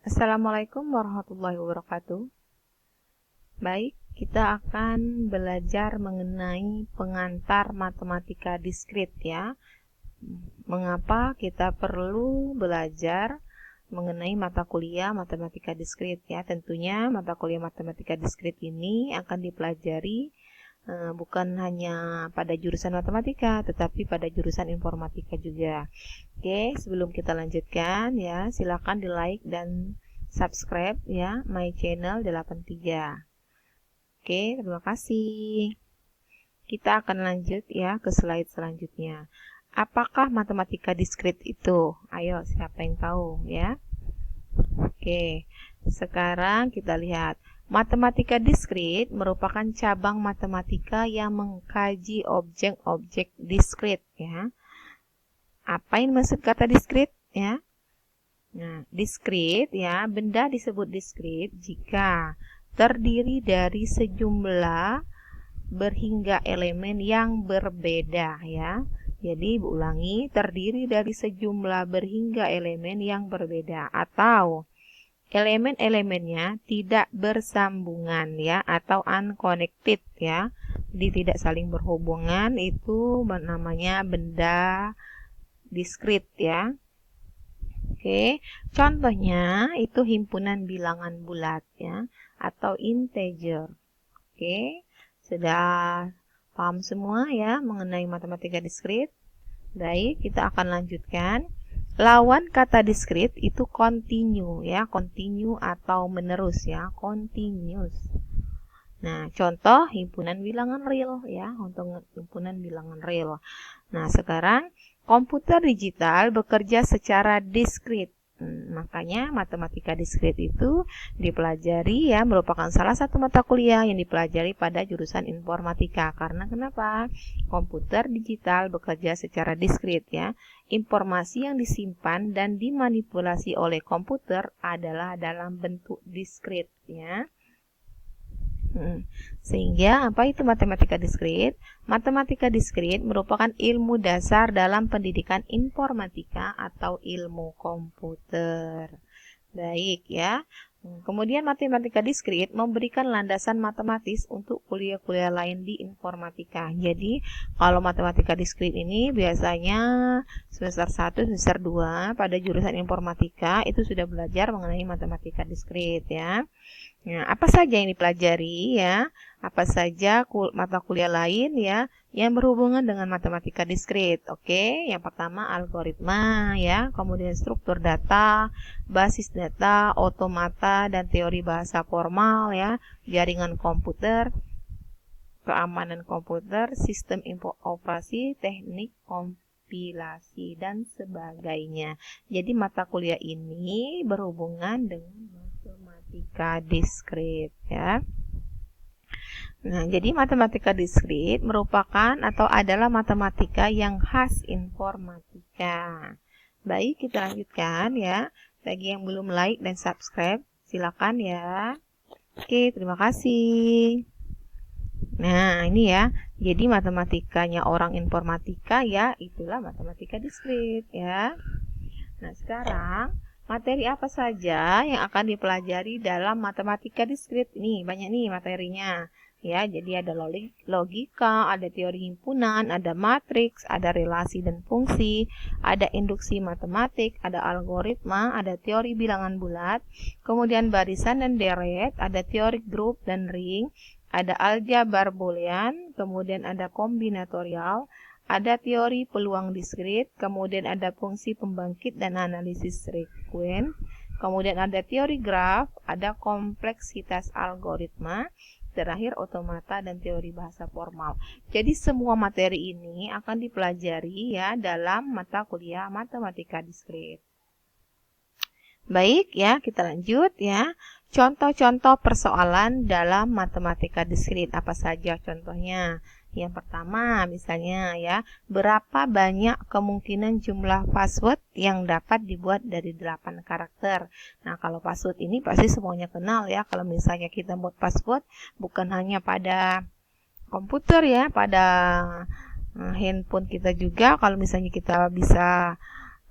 Assalamualaikum warahmatullahi wabarakatuh. Baik, kita akan belajar mengenai pengantar matematika diskrit ya. Mengapa kita perlu belajar mengenai mata kuliah matematika diskrit ya? Tentunya mata kuliah matematika diskrit ini akan dipelajari bukan hanya pada jurusan matematika, tetapi pada jurusan informatika juga. Oke, sebelum kita lanjutkan ya, silakan di like dan subscribe ya my channel 83. Oke, terima kasih. Kita akan lanjut ya ke slide selanjutnya. Apakah matematika diskrit itu? Ayo, siapa yang tahu ya? Oke, sekarang kita lihat. Matematika diskrit merupakan cabang matematika yang mengkaji objek-objek diskrit ya. Apa yang maksud kata diskrit ya? Nah, diskrit ya, benda disebut diskrit jika terdiri dari sejumlah berhingga elemen yang berbeda ya. Jadi ulangi, terdiri dari sejumlah berhingga elemen yang berbeda atau elemen-elemennya tidak bersambungan ya atau unconnected ya. Jadi tidak saling berhubungan, itu namanya benda diskrit ya. Oke, contohnya itu himpunan bilangan bulat ya atau integer. Oke, sudah paham semua ya mengenai matematika diskrit? Baik, kita akan lanjutkan. Lawan kata diskrit itu continue ya, continue atau menerus ya, continuous. Nah, contoh himpunan bilangan real ya, untuk himpunan bilangan real. Nah, sekarang komputer digital bekerja secara diskrit. Makanya matematika diskrit itu dipelajari ya, merupakan salah satu mata kuliah yang dipelajari pada jurusan informatika. Karena kenapa? Komputer digital bekerja secara diskrit ya. Informasi yang disimpan dan dimanipulasi oleh komputer adalah dalam bentuk diskrit ya. Sehingga apa itu matematika diskrit? Matematika diskrit merupakan ilmu dasar dalam pendidikan informatika atau ilmu komputer. Baik ya. Kemudian matematika diskrit memberikan landasan matematis untuk kuliah-kuliah lain di informatika. Jadi kalau matematika diskrit ini biasanya semester 1, semester 2 pada jurusan informatika itu sudah belajar mengenai matematika diskrit ya. Nah, apa saja yang dipelajari ya? Apa saja mata kuliah lain ya yang berhubungan dengan matematika diskrit? Oke, yang pertama algoritma ya, kemudian struktur data, basis data, otomata dan teori bahasa formal ya, jaringan komputer, keamanan komputer, sistem operasi, teknik kompilasi dan sebagainya. Jadi mata kuliah ini berhubungan dengan matematika diskrit ya. Nah, jadi matematika diskrit merupakan atau adalah matematika yang khas informatika. Baik, kita lanjutkan ya. Bagi yang belum like dan subscribe, silakan ya. Oke, terima kasih. Nah, ini ya. Jadi matematikanya orang informatika ya, itulah matematika diskrit ya. Nah, sekarang materi apa saja yang akan dipelajari dalam matematika diskrit? Nih, banyak nih materinya. Ya, jadi ada logika, ada teori himpunan, ada matriks, ada relasi dan fungsi, ada induksi matematik, ada algoritma, ada teori bilangan bulat, kemudian barisan dan deret, ada teori grup dan ring, ada aljabar boolean, kemudian ada kombinatorial, ada teori peluang diskrit, kemudian ada fungsi pembangkit dan analisis sekuen, kemudian ada teori graf, ada kompleksitas algoritma, terakhir otomata dan teori bahasa formal. Jadi semua materi ini akan dipelajari ya dalam mata kuliah matematika diskrit. Baik ya, kita lanjut ya. Contoh-contoh persoalan dalam matematika diskrit apa saja contohnya? Yang pertama misalnya ya, berapa banyak kemungkinan jumlah password yang dapat dibuat dari 8 karakter. Nah, kalau password ini pasti semuanya kenal ya. Kalau misalnya kita buat password bukan hanya pada komputer ya, pada handphone kita juga. Kalau misalnya kita bisa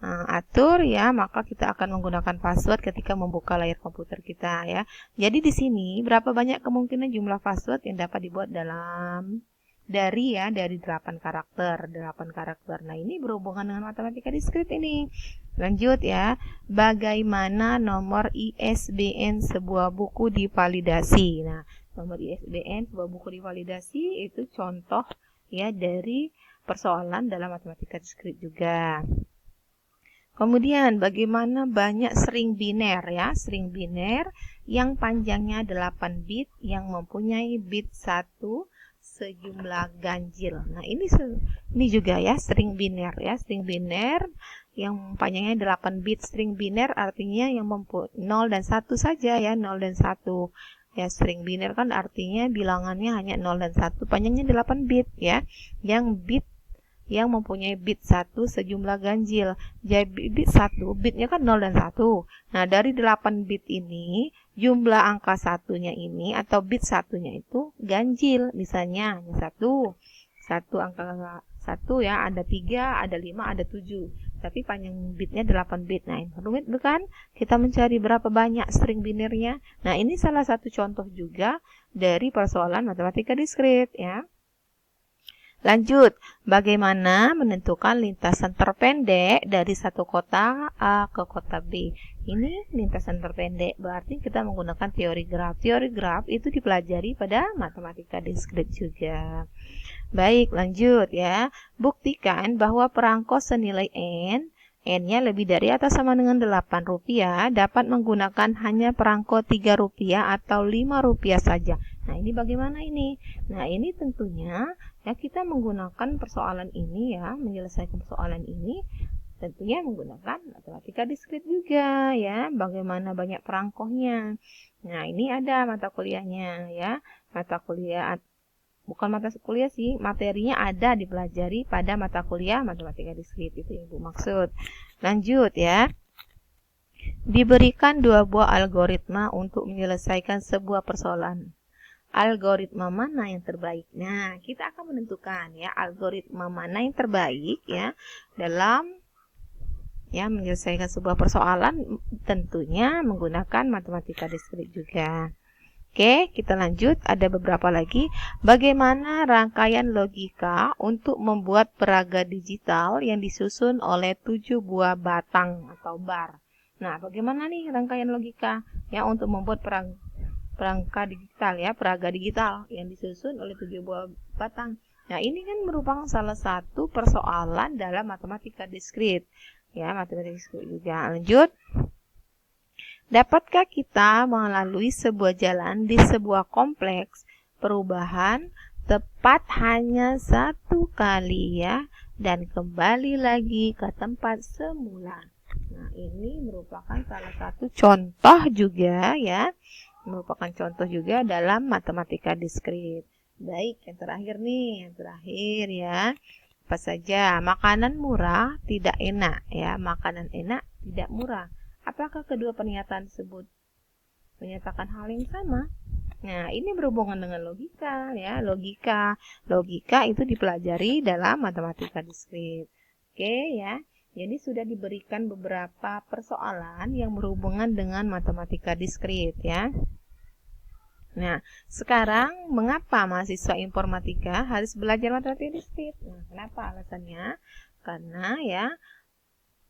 atur ya, maka kita akan menggunakan password ketika membuka layar komputer kita ya. Jadi di sini berapa banyak kemungkinan jumlah password yang dapat dibuat dari 8 karakter. 8 karakter. Nah, ini berhubungan dengan matematika diskrit ini. Lanjut ya. Bagaimana nomor ISBN sebuah buku divalidasi? Nah, nomor ISBN sebuah buku divalidasi itu contoh ya dari persoalan dalam matematika diskrit juga. Kemudian bagaimana banyak string biner ya, string biner yang panjangnya 8 bit yang mempunyai bit 1 sejumlah ganjil. Nah, ini juga ya string biner ya, string biner yang panjangnya 8 bit. String biner artinya yang 0 dan 1 saja ya, 0 dan 1. Ya, string biner kan artinya bilangannya hanya 0 dan 1, panjangnya 8 bit ya. Yang mempunyai bit 1 sejumlah ganjil. Jadi bit 1, bitnya kan 0 dan 1. Nah, dari 8 bit ini, jumlah angka satunya ini atau bit satunya itu ganjil. Misalnya 1 angka 1 ya, ada 3, ada 5, ada 7. Tapi panjang bitnya 8 bit. Nah, ini rumit bukan? Kita mencari berapa banyak string binernya. Nah, ini salah satu contoh juga dari persoalan matematika diskrit ya. Lanjut, bagaimana menentukan lintasan terpendek dari satu kota A ke kota B? Ini lintasan terpendek, berarti kita menggunakan teori graf. Teori graf itu dipelajari pada matematika diskrit juga. Baik, lanjut ya. Buktikan bahwa perangko senilai N-nya lebih dari atau sama dengan 8 rupiah dapat menggunakan hanya perangko 3 rupiah atau 5 rupiah saja. Nah, ini bagaimana ini? Nah, ini tentunya ya kita menggunakan persoalan ini ya, menyelesaikan persoalan ini tentunya menggunakan matematika diskrit juga ya. Bagaimana banyak perangkonya. Nah, ini ada mata kuliahnya ya. Bukan mata kuliah sih, materinya ada dipelajari pada mata kuliah matematika diskrit, itu yang Ibu maksud. Lanjut ya. Diberikan 2 buah algoritma untuk menyelesaikan sebuah persoalan. Algoritma mana yang terbaik? Nah, kita akan menentukan ya algoritma mana yang terbaik ya dalam ya menyelesaikan sebuah persoalan, tentunya menggunakan matematika diskrit juga. Oke, kita lanjut. Ada beberapa lagi. Bagaimana rangkaian logika untuk membuat peraga digital yang disusun oleh 7 buah batang atau bar? Nah, bagaimana nih rangkaian logika ya untuk membuat peraga digital yang disusun oleh 7 buah batang. Nah, ini kan merupakan salah satu persoalan dalam matematika diskrit. Ya, matematika diskrit juga. Lanjut. Dapatkah kita melalui sebuah jalan di sebuah kompleks perubahan tepat hanya 1 kali ya dan kembali lagi ke tempat semula? Nah, ini merupakan salah satu contoh juga ya. Merupakan contoh juga dalam matematika diskrit. Baik, yang terakhir ya. Apa saja? Makanan murah tidak enak ya, makanan enak tidak murah. Apakah kedua pernyataan tersebut menyatakan hal yang sama? Nah, ini berhubungan dengan logika ya. Logika itu dipelajari dalam matematika diskrit. Oke ya. Jadi sudah diberikan beberapa persoalan yang berhubungan dengan matematika diskrit ya. Nah, sekarang mengapa mahasiswa informatika harus belajar matematika diskrit? Nah, kenapa alasannya? Karena ya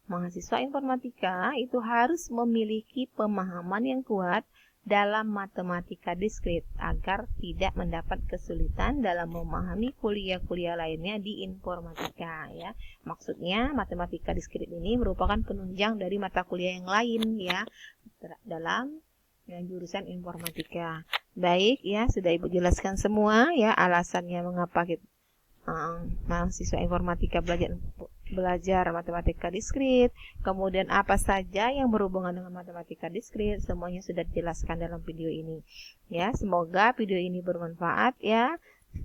mahasiswa informatika itu harus memiliki pemahaman yang kuat dalam matematika diskrit agar tidak mendapat kesulitan dalam memahami kuliah-kuliah lainnya di informatika ya. Maksudnya matematika diskrit ini merupakan penunjang dari mata kuliah yang lain ya dalam jurusan informatika. Baik ya, sudah Ibu jelaskan semua ya alasannya mengapa mahasiswa informatika belajar matematika diskrit, kemudian apa saja yang berhubungan dengan matematika diskrit, semuanya sudah dijelaskan dalam video ini. Ya, semoga video ini bermanfaat ya.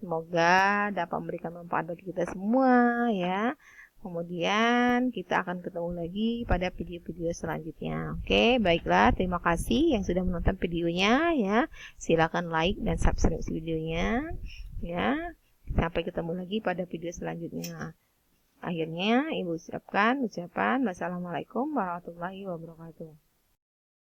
Semoga dapat memberikan manfaat bagi kita semua ya. Kemudian kita akan ketemu lagi pada video-video selanjutnya. Oke, baiklah, terima kasih yang sudah menonton videonya ya. Silakan like dan subscribe videonya ya. Sampai ketemu lagi pada video selanjutnya. Akhirnya Ibu ucapkan ucapan wassalamualaikum warahmatullahi wabarakatuh.